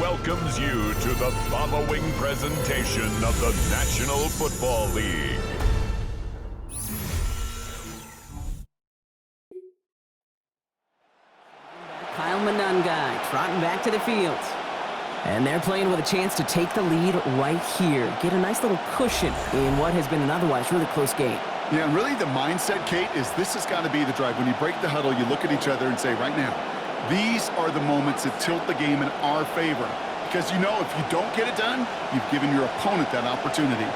welcomes you to the following presentation of the National Football League. Kyle Manungai trotting back to the field. And they're playing with a chance to take the lead right here. Get a nice little cushion in what has been an otherwise really close game. Yeah, and really the mindset, Kate, is this has got to be the drive. When you break the huddle, you look at each other and say, right now, these are the moments that tilt the game in our favor. Because you know if you don't get it done, you've given your opponent that opportunity.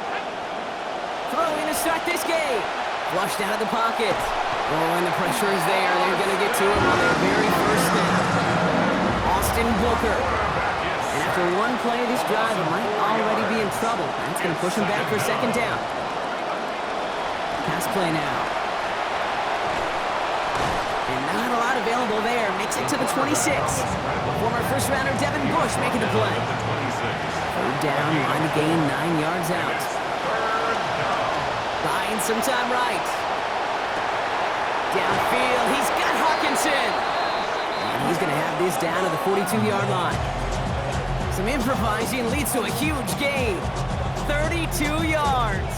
Throwing to start this game. Flushed out of the pocket. Oh, and the pressure is there. They're going to get to him on their very first snap. Austin Booker. And after one play, this drive might already be in trouble. That's going to push him back for second down. Pass play now. And not a lot available there. Makes it to the 26. Former first-rounder Devin Bush making the play. Third down, line to gain 9 yards out. Buying some time right. Downfield, he's got Hawkinson. And he's going to have this down to the 42-yard line. Some improvising leads to a huge gain. 32 yards.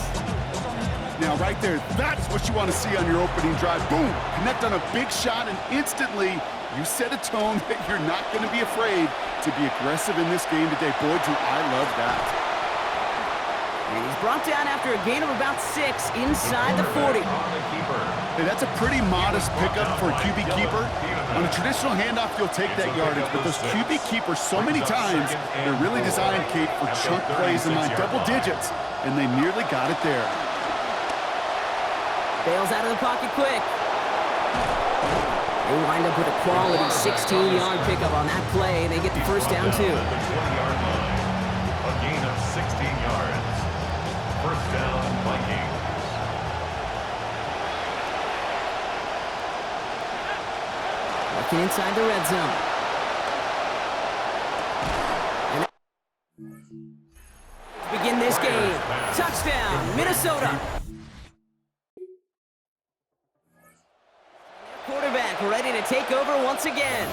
Now, right there, that's what you want to see on your opening drive. Boom! Connect on a big shot, and instantly you set a tone that you're not going to be afraid to be aggressive in this game today. Boy, do I love that. And he's brought down after a gain of about 6 inside the 40. Hey, that's a pretty modest pickup for a QB keeper. On a traditional handoff, you'll take that yardage, but those QB keepers, so many times, they're really designed, Kate, for chunk plays in my double digits, and they nearly got it there. Bails out of the pocket quick. They wind up with a quality 16-yard pickup on that play. They get the first down, too. A gain of 16 yards. First down, Vikings. Looking inside the red zone. And begin this game. Touchdown, Minnesota. Quarterback ready to take over once again.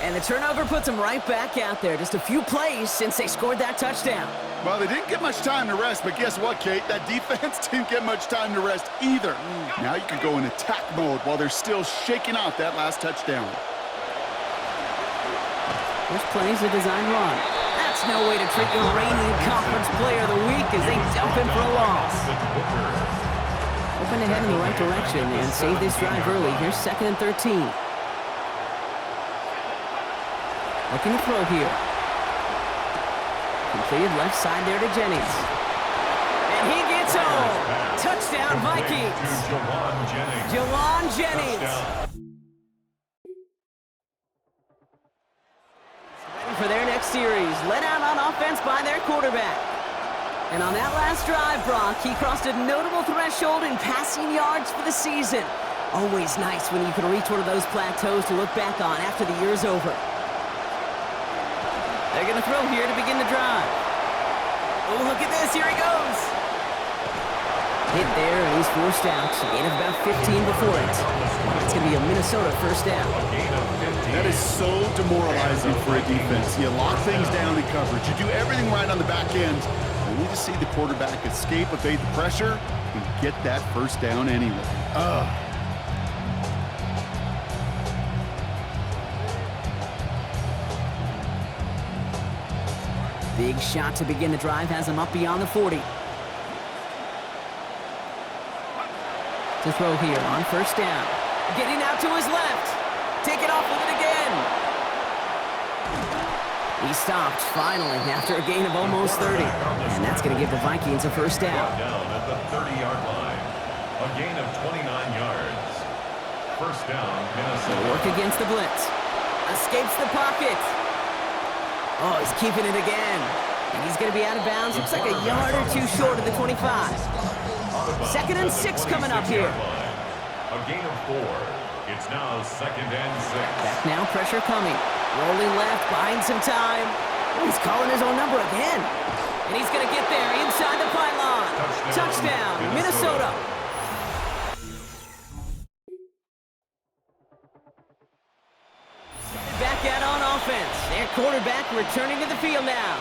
And the turnover puts them right back out there. Just a few plays since they scored that touchdown. Well, they didn't get much time to rest, but guess what, Kate? That defense didn't get much time to rest either. Now you can go in attack mode while they're still shaking off that last touchdown. First play's a design run. That's no way to treat your reigning conference player of the week as they dump him for a loss. Open ahead in the right direction and save this drive early. Here's 2nd and 13. Looking to throw here. Completed left side there to Jennings. And he gets home. Touchdown, Vikings. Jawan Jennings. Ready for their next series. Let out on offense by their quarterback. And on that last drive, Brock, he crossed a notable threshold in passing yards for the season. Always nice when you can reach one of those plateaus to look back on after the year's over. They're going to throw here to begin the drive. Oh, look at this. Here he goes. Hit there, and he's forced out. A gain of about 15 before it. It's going to be a Minnesota first down. That is so demoralizing for a defense. You lock things down in coverage. You do everything right on the back end. You need to see the quarterback escape, evade the pressure, and get that first down anyway. Big shot to begin the drive has him up beyond the 40. To throw here on first down. Getting out to his left. Take it off with it again. He stopped finally after a gain of almost 30. And that's going to give the Vikings a first down. Down at the 30-yard line. A gain of 29 yards. First down, Minnesota. Work against the blitz. Escapes the pocket. Oh, he's keeping it again. And he's going to be out of bounds. Looks like a yard or two short of the 25. 2nd and 6 coming up here. A gain of 4. It's now 2nd and 6. Back now, pressure coming. Rolling left, buying some time. Oh, he's calling his own number again. And he's going to get there inside the pylon. Touchdown, Minnesota. Back out on offense. Their quarterback returning to the field now.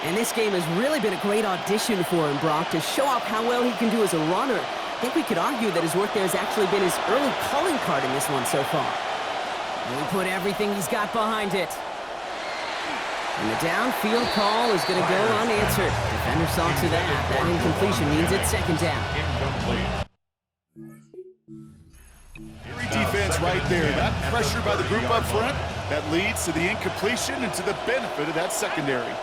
And this game has really been a great audition for him, Brock, to show off how well he can do as a runner. I think we could argue that his work there has actually been his early calling card in this one so far. And he put everything he's got behind it. And the downfield call is going to go unanswered. Defender saw to that. That incompletion means it's second down. Incomplete. Great defense right there. That pressure by the group up front, that leads to the incompletion and to the benefit of that secondary.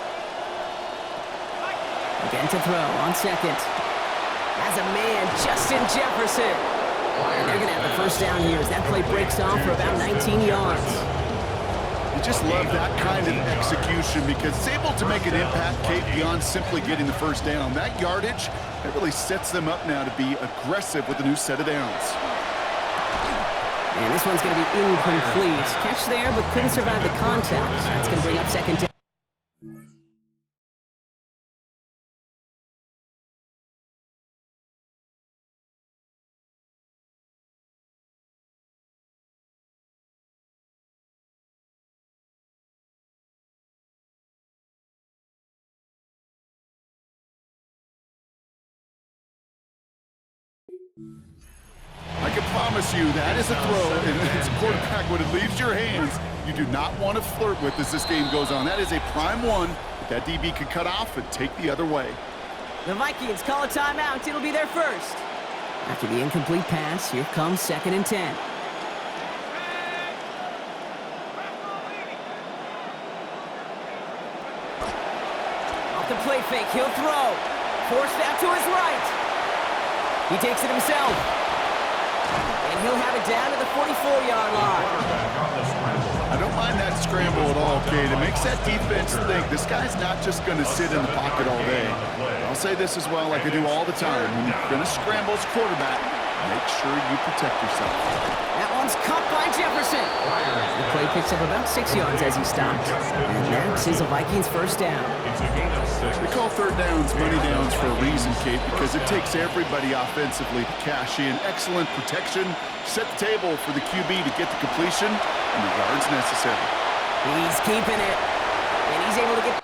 Again to throw on second. As a man, Justin Jefferson. And they're going to have the first down here as that play breaks off for about 19 yards. You just love that kind of execution because it's able to make an impact, Kate, beyond simply getting the first down. That yardage, that really sets them up now to be aggressive with a new set of downs. And this one's going to be incomplete. Catch there, but couldn't survive the contact. That's going to bring up second down. I can promise you that is a throw, and it's a quarterback when it leaves your hands you do not want to flirt with as this game goes on. That is a prime one that DB can cut off and take the other way. The Vikings call a timeout. It'll be their first. After the incomplete pass, here comes 2nd and 10. Off the play fake, he'll throw. Forced out to his right. He takes it himself. And he'll have it down to the 44-yard line. I don't mind that scramble at all, Kate. It makes that defense think this guy's not just going to sit in the pocket all day. I'll say this as well, like I do all the time. When you're going to scramble as quarterback, make sure you protect yourself. That one's caught by Jefferson. The play picks up about 6 yards as he stopped. And that is a Vikings first down. It's a gain of 6. We call third downs money downs for a reason, Kate, because it takes everybody offensively to cash in. Excellent protection, set the table for the QB to get the completion and the yards necessary. He's keeping it. And he's able to get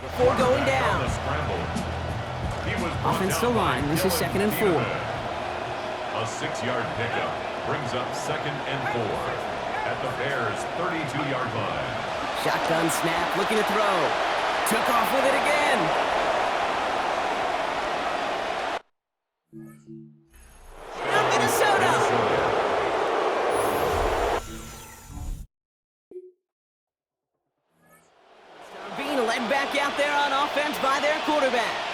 before going down. Offensive line, this is 2nd and 4. A 6-yard pickup brings up 2nd and 4 at the Bears' 32-yard line. Shotgun snap, looking to throw. Took off with it again. Now Minnesota. Being led back out there on offense by their quarterback.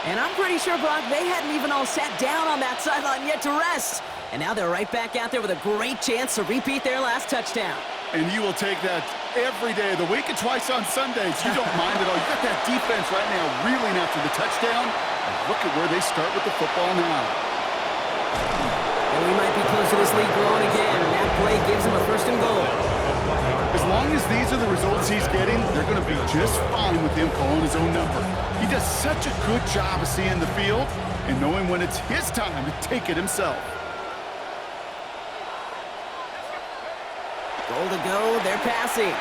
And I'm pretty sure, Brock, they hadn't even all sat down on that sideline yet to rest. And now they're right back out there with a great chance to repeat their last touchdown. And you will take that every day of the week and twice on Sundays. You don't mind at all. You got that defense right now reeling after the touchdown. And look at where they start with the football now. And we might be close to this lead growing again. That play gives them a 1st and goal. As long as these are the results he's getting, they're going to be just fine with him calling his own number. He does such a good job of seeing the field and knowing when it's his time to take it himself. Goal to go, they're passing.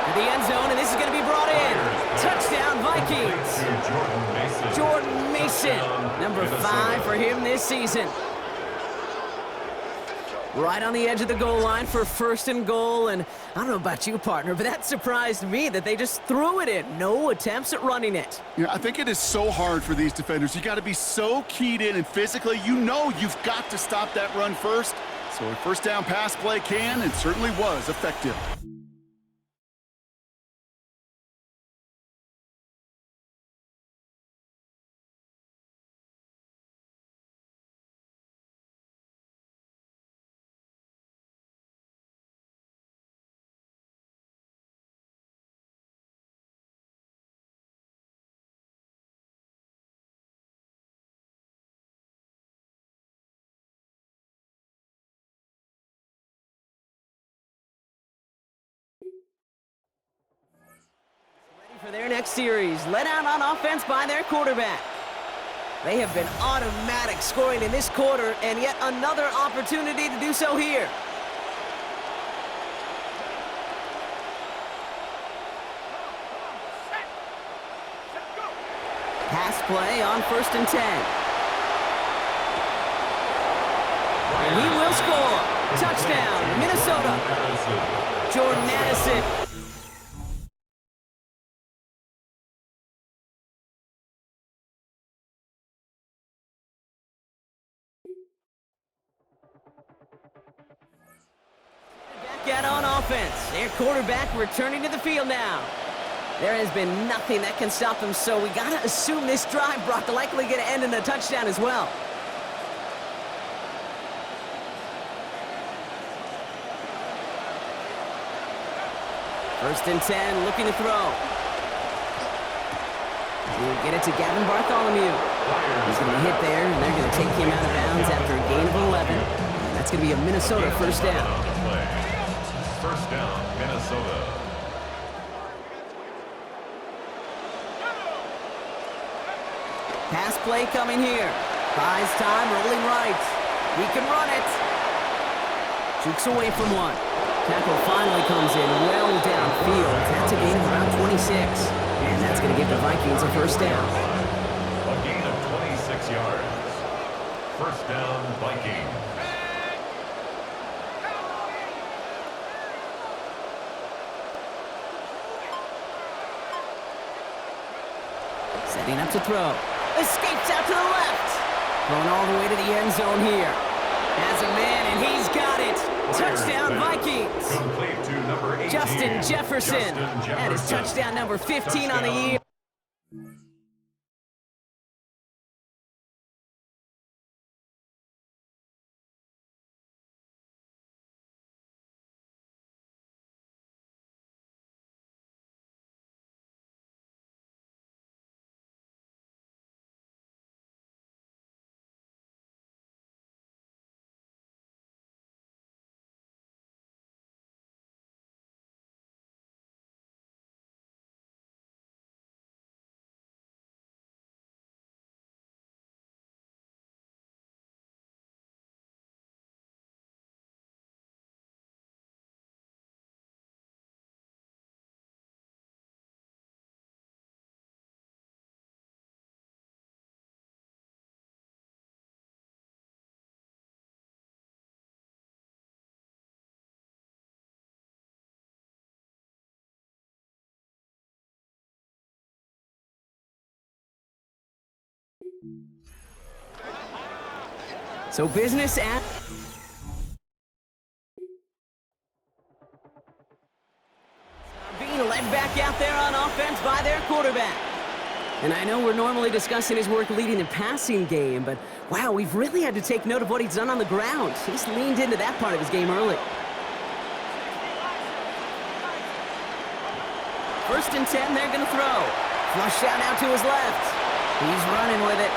To the end zone, and this is going to be brought in. Touchdown, Vikings. Jordan Mason, number 5 for him this season. Right on the edge of the goal line for 1st and goal, and I don't know about you, partner, but that surprised me that they just threw it in. No attempts at running it. Yeah, I think it is so hard for these defenders. You got to be so keyed in, and physically, you know you've got to stop that run first. So a 1st down pass play can and certainly was effective. For their next series, led out on offense by their quarterback. They have been automatic scoring in this quarter, and yet another opportunity to do so here. Pass play on 1st and 10. And he will score. Touchdown, Minnesota. Jordan Addison. Back out on offense. Their quarterback returning to the field now. There has been nothing that can stop them, so we got to assume this drive, Brock, likely going to end in a touchdown as well. First and 10, looking to throw. He'll get it to Gavin Bartholomew. He's going to be hit there, and they're going to take him out of bounds after a gain of 11. That's going to be a Minnesota first down. First down, Minnesota. Pass play coming here. Buys time, rolling right. He can run it. Jukes away from one. Tackle finally comes in well downfield. That's a gain of around 26. And that's going to give the Vikings a first down. A gain of 26 yards. First down, Vikings. Setting up to throw. Escapes out to the left. Going all the way to the end zone here. Has a man, and he's got it. Touchdown, Vikings. Complete to number 18. Justin Jefferson. That is touchdown number 15 on the year. So business at... being led back out there on offense by their quarterback. And I know we're normally discussing his work leading the passing game, but wow, we've really had to take note of what he's done on the ground. He's leaned into that part of his game early. First and 10, they're going to throw. Flush out now to his left. He's running with it.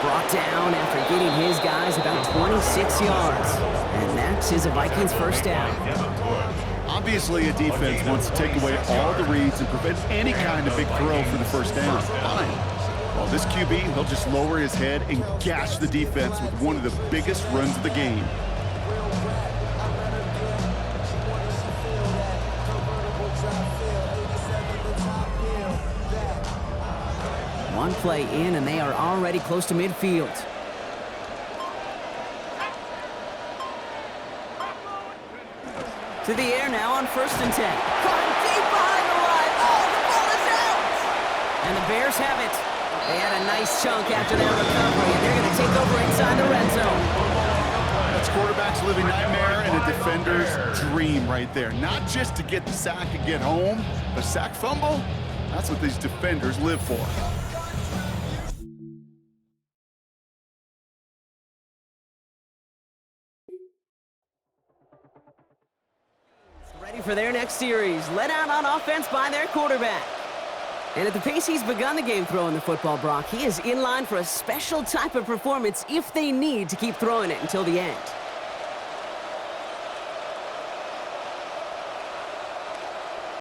Brought down after getting his guys about 26 yards. And that is a Vikings first down. Obviously, a defense wants to take away all the reads and prevent any kind of big throw for the first down. Fine. Well, this QB, he'll just lower his head and gash the defense with one of the biggest runs of the game. One play in, and they are already close to midfield. To the air now on first and 10. Caught deep behind the line. Oh, the ball is out! And the Bears have it. They had a nice chunk after their recovery, and they're going to take over inside the red zone. That's quarterback's living nightmare and a defender's dream right there. Not just to get the sack and get home, but sack fumble, that's what these defenders live for. Ready for their next series, led out on offense by their quarterback. And at the pace he's begun the game throwing the football, Brock, he is in line for a special type of performance if they need to keep throwing it until the end.